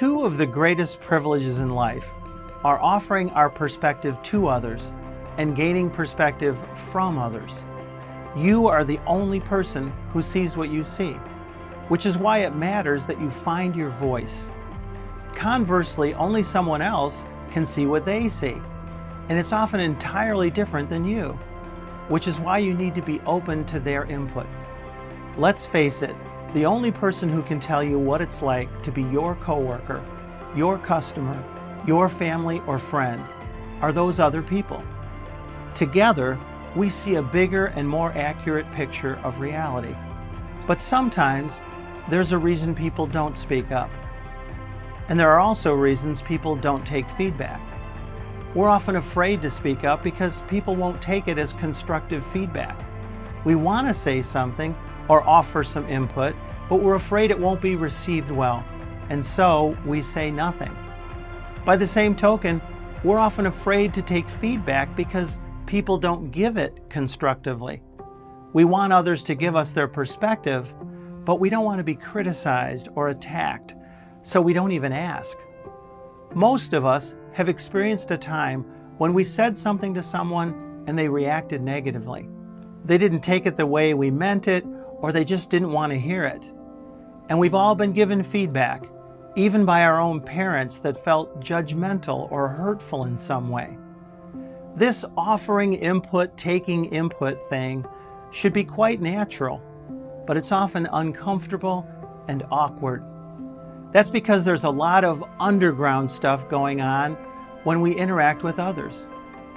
Two of the greatest privileges in life are offering our perspective to others and gaining perspective from others. You are the only person who sees what you see, which is why it matters that you find your voice. Conversely, only someone else can see what they see, and it's often entirely different than you, which is why you need to be open to their input. Let's face it, the only person who can tell you what it's like to be your coworker, your customer, your family or friend are those other people. Together, we see a bigger and more accurate picture of reality. But sometimes, there's a reason people don't speak up. And there are also reasons people don't take feedback. We're often afraid to speak up because people won't take it as constructive feedback. We want to say something or offer some input, but we're afraid it won't be received well, and so we say nothing. By the same token, we're often afraid to take feedback because people don't give it constructively. We want others to give us their perspective, but we don't want to be criticized or attacked, so we don't even ask. Most of us have experienced a time when we said something to someone and they reacted negatively. They didn't take it the way we meant it, or they just didn't want to hear it. And we've all been given feedback, even by our own parents, that felt judgmental or hurtful in some way. This offering input, taking input thing should be quite natural, but it's often uncomfortable and awkward. That's because there's a lot of underground stuff going on when we interact with others,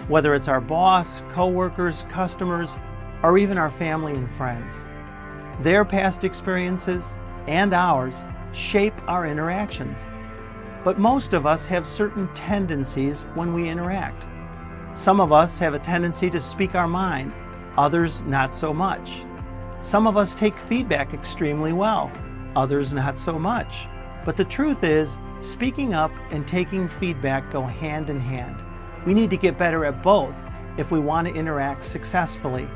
whether it's our boss, coworkers, customers, or even our family and friends. Their past experiences and ours shape our interactions. But most of us have certain tendencies when we interact. Some of us have a tendency to speak our mind, others not so much. Some of us take feedback extremely well, others not so much. But the truth is, speaking up and taking feedback go hand in hand. We need to get better at both if we want to interact successfully.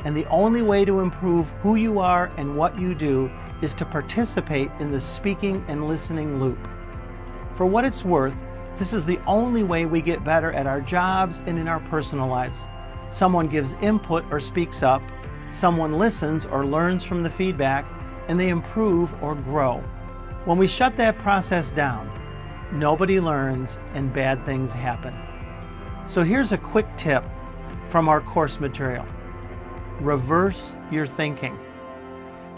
And the only way to improve who you are and what you do is to participate in the speaking and listening loop. For what it's worth, this is the only way we get better at our jobs and in our personal lives. Someone gives input or speaks up, someone listens or learns from the feedback, and they improve or grow. When we shut that process down, nobody learns and bad things happen. So here's a quick tip from our course material. Reverse your thinking.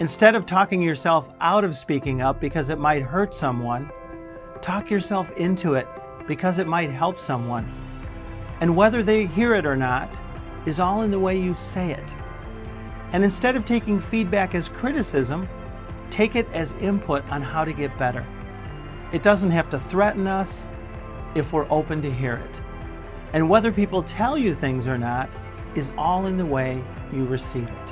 Instead of talking yourself out of speaking up because it might hurt someone, talk yourself into it because it might help someone. And whether they hear it or not is all in the way you say it. And instead of taking feedback as criticism, take it as input on how to get better. It doesn't have to threaten us if we're open to hear it. And whether people tell you things or not is all in the way you receive it.